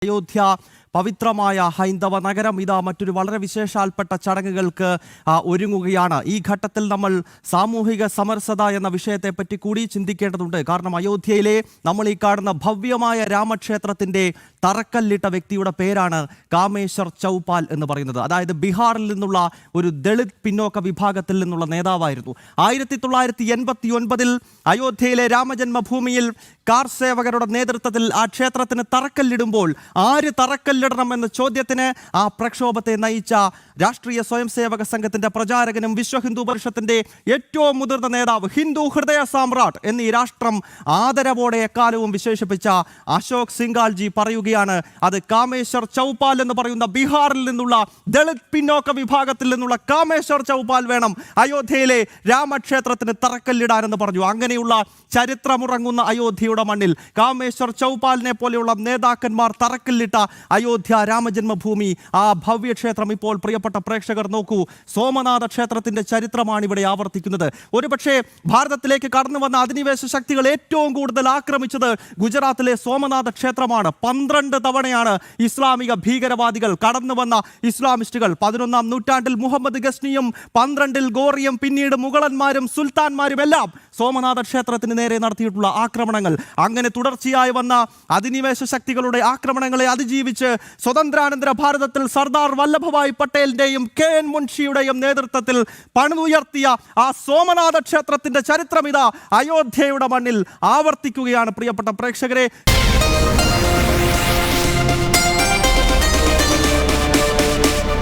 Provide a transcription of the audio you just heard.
അയോധ്യ പവിത്രമായ ഹൈന്ദവ നഗരം ഇതാ മറ്റൊരു വളരെ വിശേഷാൽപ്പെട്ട ചടങ്ങുകൾക്ക് ഒരുങ്ങുകയാണ്. ഈ ഘട്ടത്തിൽ നമ്മൾ സാമൂഹിക സമരസത എന്ന വിഷയത്തെപ്പറ്റി കൂടി ചിന്തിക്കേണ്ടതുണ്ട്. കാരണം അയോധ്യയിലെ നമ്മൾ ഈ കാണുന്ന ഭവ്യമായ രാമക്ഷേത്രത്തിൻ്റെ തറക്കല്ലിട്ട വ്യക്തിയുടെ പേരാണ് കാമേശ്വർ ചൗപാൽ എന്ന് പറയുന്നത്. അതായത് ബീഹാറിൽ നിന്നുള്ള ഒരു ദളിത് പിന്നോക്ക വിഭാഗത്തിൽ നിന്നുള്ള നേതാവായിരുന്നു. 1989 അയോധ്യയിലെ രാമജന്മഭൂമിയിൽ കാർ സേവകരുടെ നേതൃത്വത്തിൽ ആ ക്ഷേത്രത്തിന് തറക്കല്ലിടുമ്പോൾ ആര് തറക്കല്ലിടണം എന്ന ചോദ്യത്തിന് ആ പ്രക്ഷോഭത്തെ നയിച്ച രാഷ്ട്രീയ സ്വയം സേവക സംഘത്തിന്റെ പ്രചാരകനും വിശ്വ ഹിന്ദു പരിഷത്തിന്റെ ഏറ്റവും മുതിർന്ന നേതാവ്, ഹിന്ദു ഹൃദയ സാമ്രാട്ട് എന്നീ രാഷ്ട്രം ആദരവോടെ എക്കാലവും വിശേഷിപ്പിച്ച അശോക് സിംഗാൽജി പറയുകയാണ്, അത് കാമേശ്വർ ചൗപാൽ എന്ന് പറയുന്ന ബീഹാറിൽ നിന്നുള്ള ദളിത് പിന്നോക്ക വിഭാഗത്തിൽ നിന്നുള്ള കാമേശ്വർ ചൗപാൽ വേണം അയോധ്യയിലെ രാമക്ഷേത്രത്തിന് തറക്കല്ലിടാനെന്ന് പറഞ്ഞു. അങ്ങനെയുള്ള ചരിത്രമുറങ്ങുന്ന അയോധ്യയുടെ മണ്ണിൽ കാമേശ്വർ ചൗപാലിനെ പോലെയുള്ള നേതാക്കന്മാർ തറക്കല്ലിട്ട അയോധ്യ രാമജന്മഭൂമി, ആ ഭവ്യക്ഷേത്രം ഇപ്പോൾ പ്രിയപ്പെട്ട പ്രേക്ഷകർ നോക്കൂ, സോമനാഥ ക്ഷേത്രത്തിന്റെ ചരിത്രമാണ് ഇവിടെ ആവർത്തിക്കുന്നത്. ഒരുപക്ഷെ ഭാരതത്തിലേക്ക് കടന്നു വന്ന അധിനിവേശ ശക്തികൾ ഏറ്റവും കൂടുതൽ ആക്രമിച്ചത് ഗുജറാത്തിലെ സോമനാഥ ക്ഷേത്രമാണ്. 12 തവണയാണ് ഇസ്ലാമിക ഭീകരവാദികൾ കടന്നു വന്ന ഇസ്ലാമിസ്റ്റുകൾ 11-ാം നൂറ്റാണ്ടിൽ മുഹമ്മദ് ഗസ്നിയും 12-ൽ ഗോറിയും പിന്നീട് മുഗളന്മാരും സുൽത്താൻമാരും എല്ലാം സോമനാഥ ക്ഷേത്രത്തിന് നേരെ നടത്തിയിട്ടുള്ള ആക്രമണങ്ങൾ. അങ്ങനെ തുടർച്ചയായി വന്ന അധിനിവേശ ശക്തികളുടെ ആക്രമണങ്ങളെ അതിജീവിച്ച് സ്വതന്ത്രാനന്തര ഭാരതത്തിൽ സർദാർ വല്ലഭഭായ് പട്ടേലിന്റെയും KN മുൻഷിയുടെയും നേതൃത്വത്തിൽ പണിതുയർത്തിയ ആ സോമനാഥ ക്ഷേത്രത്തിന്റെ ചരിത്രം ഇതാ അയോധ്യയുടെ മണ്ണിൽ ആവർത്തിക്കുകയാണ് പ്രിയപ്പെട്ട പ്രേക്ഷകരെ.